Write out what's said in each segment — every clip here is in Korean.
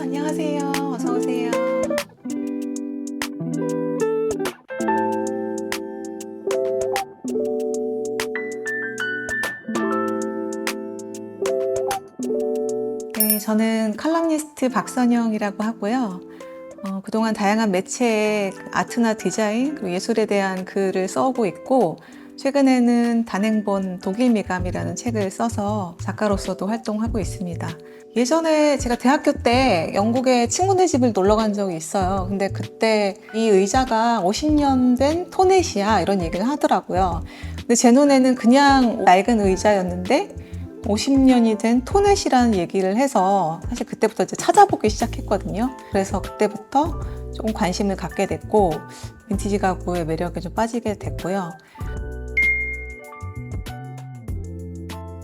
안녕하세요. 어서 오세요. 네, 저는 칼럼니스트 박선영이라고 하고요. 그동안 다양한 매체의 아트나 디자인, 그리고 예술에 대한 글을 써오고 있고, 최근에는 단행본 독일 미감이라는 책을 써서 작가로서도 활동하고 있습니다. 예전에 제가 대학교 때 영국에 친구네 집을 놀러 간 적이 있어요. 근데 그때 이 의자가 50년 된 토넷이야 이런 얘기를 하더라고요. 근데 제 눈에는 그냥 낡은 의자였는데 50년이 된 토넷이라는 얘기를 해서 사실 그때부터 이제 찾아보기 시작했거든요. 그래서 그때부터 조금 관심을 갖게 됐고 빈티지 가구의 매력에 좀 빠지게 됐고요.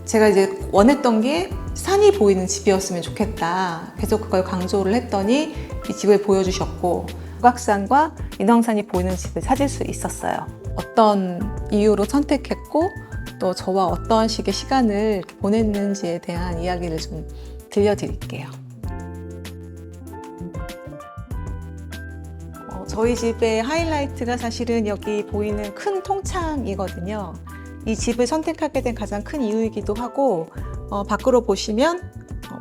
제가 이제 원했던 게 산이 보이는 집이었으면 좋겠다. 계속 그걸 강조를 했더니 이 집을 보여주셨고 북악산과 인왕산이 보이는 집을 찾을 수 있었어요. 어떤 이유로 선택했고 또 저와 어떤 식의 시간을 보냈는지에 대한 이야기를 좀 들려드릴게요. 저희 집의 하이라이트가 사실은 여기 보이는 큰 통창이거든요. 이 집을 선택하게 된 가장 큰 이유이기도 하고 밖으로 보시면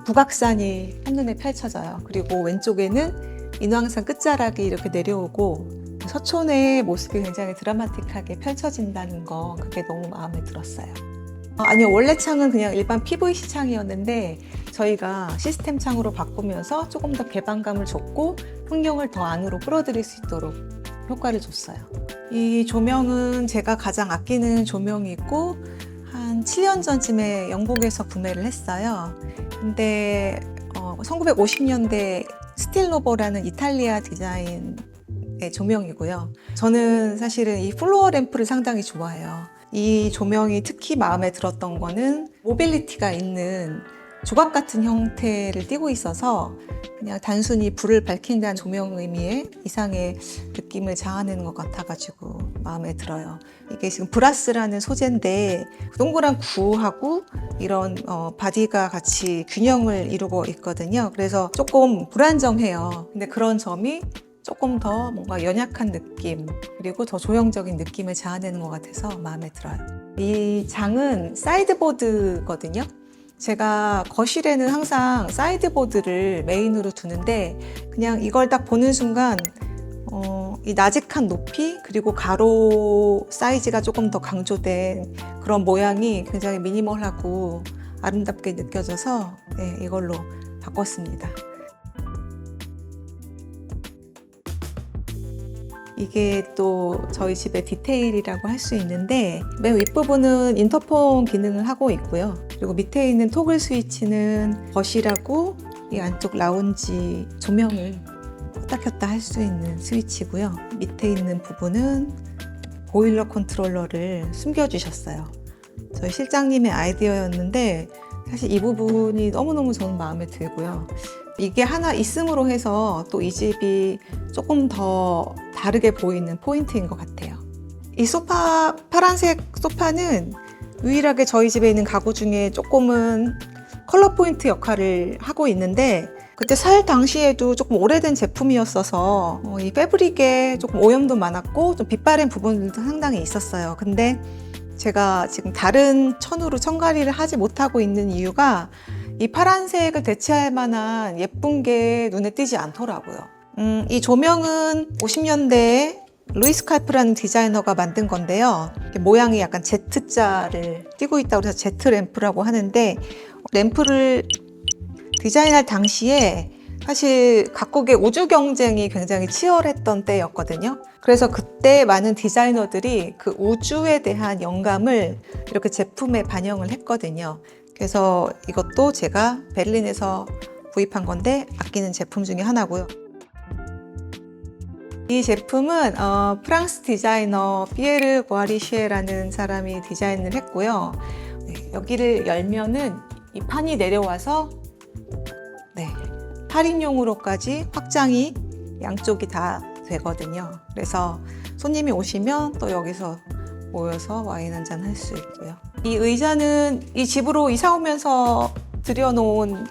북악산이 한눈에 펼쳐져요. 그리고 왼쪽에는 인왕산 끝자락이 이렇게 내려오고 서촌의 모습이 굉장히 드라마틱하게 펼쳐진다는 거 그게 너무 마음에 들었어요. 아니요, 원래 창은 그냥 일반 PVC 창이었는데 저희가 시스템 창으로 바꾸면서 조금 더 개방감을 줬고 풍경을 더 안으로 끌어들일 수 있도록 효과를 줬어요. 이 조명은 제가 가장 아끼는 조명이고 한 7년 전쯤에 영국에서 구매를 했어요. 근데 1950년대 스틸노보라는 이탈리아 디자인의 조명이고요. 저는 사실은 이 플로어 램프를 상당히 좋아해요. 이 조명이 특히 마음에 들었던 거는 모빌리티가 있는 조각 같은 형태를 띠고 있어서 그냥 단순히 불을 밝힌다는 조명 의미의 이상의 느낌을 자아내는 것 같아가지고 마음에 들어요. 이게 지금 브라스라는 소재인데 동그란 구하고 이런 바디가 같이 균형을 이루고 있거든요. 그래서 조금 불안정해요. 근데 그런 점이 조금 더 뭔가 연약한 느낌 그리고 더 조형적인 느낌을 자아내는 것 같아서 마음에 들어요. 이 장은 사이드보드거든요. 제가 거실에는 항상 사이드보드를 메인으로 두는데 그냥 이걸 딱 보는 순간 이 나직한 높이 그리고 가로 사이즈가 조금 더 강조된 그런 모양이 굉장히 미니멀하고 아름답게 느껴져서 네, 이걸로 바꿨습니다. 이게 또 저희 집의 디테일이라고 할 수 있는데 맨 윗부분은 인터폰 기능을 하고 있고요. 그리고 밑에 있는 토글 스위치는 거실하고 이 안쪽 라운지 조명을 껐다 켰다 할 수 있는 스위치고요. 밑에 있는 부분은 보일러 컨트롤러를 숨겨주셨어요. 저희 실장님의 아이디어였는데 사실 이 부분이 너무너무 저는 마음에 들고요. 이게 하나 있음으로 해서 또 이 집이 조금 더 다르게 보이는 포인트인 것 같아요. 이 소파, 파란색 소파는 유일하게 저희 집에 있는 가구 중에 조금은 컬러 포인트 역할을 하고 있는데 그때 살 당시에도 조금 오래된 제품이었어서 이 패브릭에 조금 오염도 많았고 좀 빛바랜 부분들도 상당히 있었어요. 근데 제가 지금 다른 천으로 천갈이를 하지 못하고 있는 이유가 이 파란색을 대체할 만한 예쁜 게 눈에 띄지 않더라고요. 이 조명은 50년대에 루이스 칼프라는 디자이너가 만든 건데요. 모양이 약간 Z자를 띄고 있다고 해서 Z램프라고 하는데 램프를 디자인할 당시에 사실 각국의 우주 경쟁이 굉장히 치열했던 때였거든요. 그래서 그때 많은 디자이너들이 그 우주에 대한 영감을 이렇게 제품에 반영을 했거든요. 그래서 이것도 제가 베를린에서 구입한 건데 아끼는 제품 중에 하나고요. 이 제품은 프랑스 디자이너 피에르 고아리시에라는 사람이 디자인을 했고요. 네, 여기를 열면은 이 판이 내려와서 네, 8인용으로까지 확장이 양쪽이 다 되거든요. 그래서 손님이 오시면 또 여기서 모여서 와인 한잔 할 수 있고요. 이 의자는 이 집으로 이사 오면서 들여놓은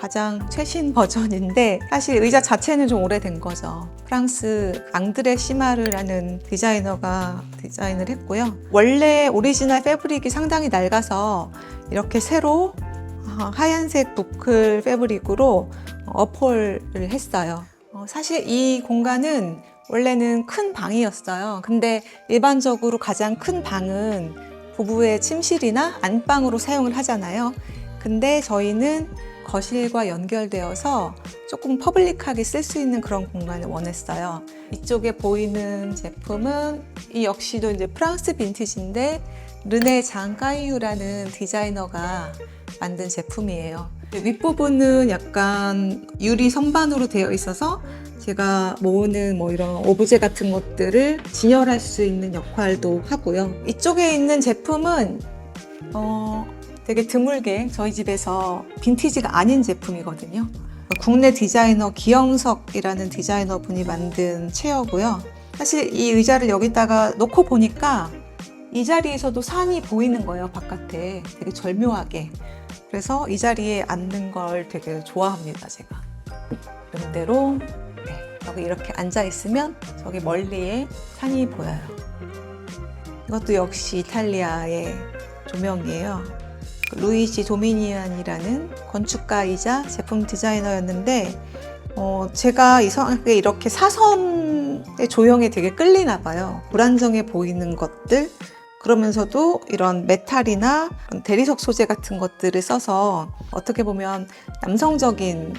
가장 최신 버전인데 사실 의자 자체는 좀 오래된 거죠. 프랑스 앙드레 시마르라는 디자이너가 디자인을 했고요. 원래 오리지널 패브릭이 상당히 낡아서 이렇게 새로 하얀색 부클 패브릭으로 어폴을 했어요. 사실 이 공간은 원래는 큰 방이었어요. 근데 일반적으로 가장 큰 방은 부부의 침실이나 안방으로 사용을 하잖아요. 근데 저희는 거실과 연결되어서 조금 퍼블릭하게 쓸 수 있는 그런 공간을 원했어요. 이쪽에 보이는 제품은 이 역시도 이제 프랑스 빈티지인데 르네 장 까이유라는 디자이너가 만든 제품이에요. 윗부분은 약간 유리 선반으로 되어 있어서 제가 모으는 이런 오브제 같은 것들을 진열할 수 있는 역할도 하고요. 이쪽에 있는 제품은 되게 드물게 저희 집에서 빈티지가 아닌 제품이거든요. 국내 디자이너 기영석이라는 디자이너 분이 만든 체어고요. 사실 이 의자를 여기다가 놓고 보니까 이 자리에서도 산이 보이는 거예요, 바깥에. 되게 절묘하게. 그래서 이 자리에 앉는 걸 되게 좋아합니다, 제가. 이대로 여기 이렇게 앉아 있으면 저기 멀리에 산이 보여요. 이것도 역시 이탈리아의 조명이에요. 루이지 도미니안이라는 건축가이자 제품 디자이너였는데 제가 이상하게 이렇게 사선의 조형에 되게 끌리나 봐요. 불안정해 보이는 것들, 그러면서도 이런 메탈이나 대리석 소재 같은 것들을 써서 어떻게 보면 남성적인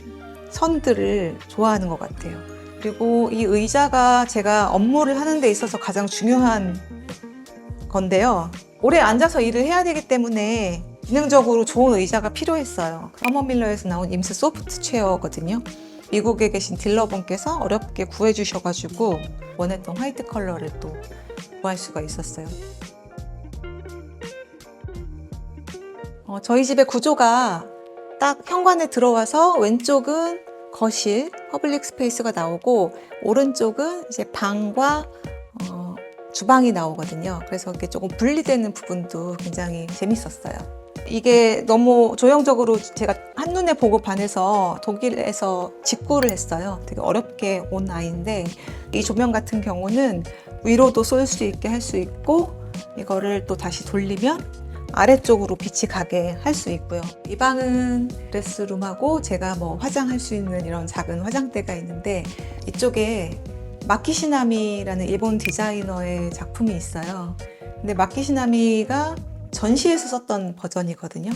선들을 좋아하는 것 같아요. 그리고 이 의자가 제가 업무를 하는 데 있어서 가장 중요한 건데요. 오래 앉아서 일을 해야 되기 때문에 기능적으로 좋은 의자가 필요했어요. 허먼밀러에서 나온 임스 소프트 체어거든요. 미국에 계신 딜러분께서 어렵게 구해주셔가지고 원했던 화이트 컬러를 또 구할 수가 있었어요. 저희 집의 구조가 딱 현관에 들어와서 왼쪽은 거실, 퍼블릭 스페이스가 나오고 오른쪽은 이제 방과 주방이 나오거든요. 그래서 이게 조금 분리되는 부분도 굉장히 재밌었어요. 이게 너무 조형적으로 제가 한눈에 보고 반해서 독일에서 직구를 했어요. 되게 어렵게 온 아이인데 이 조명 같은 경우는 위로도 쏠 수 있게 할 수 있고 이거를 또 다시 돌리면 아래쪽으로 빛이 가게 할 수 있고요. 이 방은 드레스룸하고 제가 화장할 수 있는 이런 작은 화장대가 있는데 이쪽에 마키시나미라는 일본 디자이너의 작품이 있어요. 근데 마키시나미가 전시에서 썼던 버전이거든요.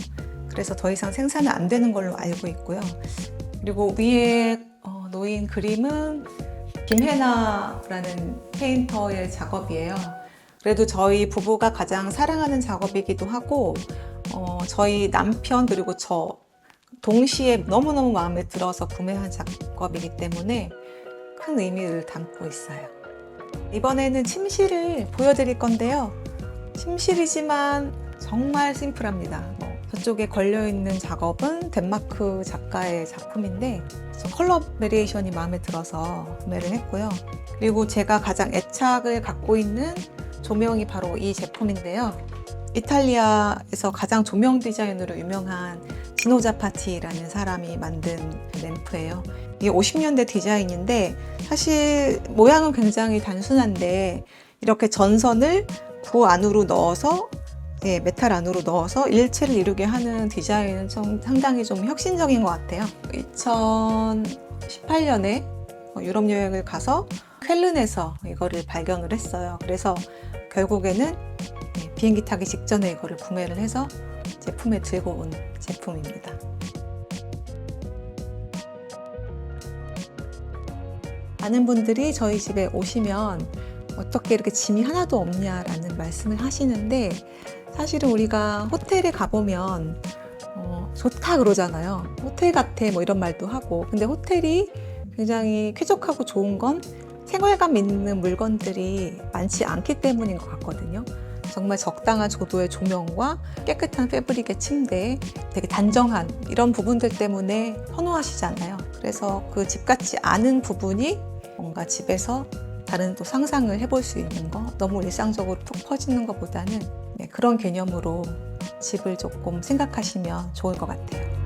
그래서 더 이상 생산은 안 되는 걸로 알고 있고요. 그리고 위에 놓인 그림은 김혜나라는 페인터의 작업이에요. 그래도 저희 부부가 가장 사랑하는 작업이기도 하고 저희 남편 그리고 저 동시에 너무너무 마음에 들어서 구매한 작업이기 때문에 큰 의미를 담고 있어요. 이번에는 침실을 보여드릴 건데요. 침실이지만 정말 심플합니다. 저쪽에 걸려있는 작업은 덴마크 작가의 작품인데 컬러 베리에이션이 마음에 들어서 구매를 했고요. 그리고 제가 가장 애착을 갖고 있는 조명이 바로 이 제품인데요. 이탈리아에서 가장 조명 디자인으로 유명한 지노 자파티라는 사람이 만든 램프예요. 이게 50년대 디자인인데 사실 모양은 굉장히 단순한데 이렇게 전선을 그 안으로 넣어서 메탈 안으로 넣어서 일체를 이루게 하는 디자인은 상당히 좀 혁신적인 것 같아요. 2018년에 유럽 여행을 가서 쾰른에서 이거를 발견을 했어요. 그래서 결국에는 비행기 타기 직전에 이거를 구매를 해서 제품에 들고 온 제품입니다. 많은 분들이 저희 집에 오시면 어떻게 이렇게 짐이 하나도 없냐라는 말씀을 하시는데 사실은 우리가 호텔에 가보면 좋다 그러잖아요. 호텔 같아 이런 말도 하고 근데 호텔이 굉장히 쾌적하고 좋은 건 생활감 있는 물건들이 많지 않기 때문인 것 같거든요. 정말 적당한 조도의 조명과 깨끗한 패브릭의 침대, 되게 단정한 이런 부분들 때문에 선호하시잖아요. 그래서 그 집 같지 않은 부분이 뭔가 집에서 다른 또 상상을 해볼 수 있는 거, 너무 일상적으로 툭 퍼지는 것보다는 그런 개념으로 집을 조금 생각하시면 좋을 것 같아요.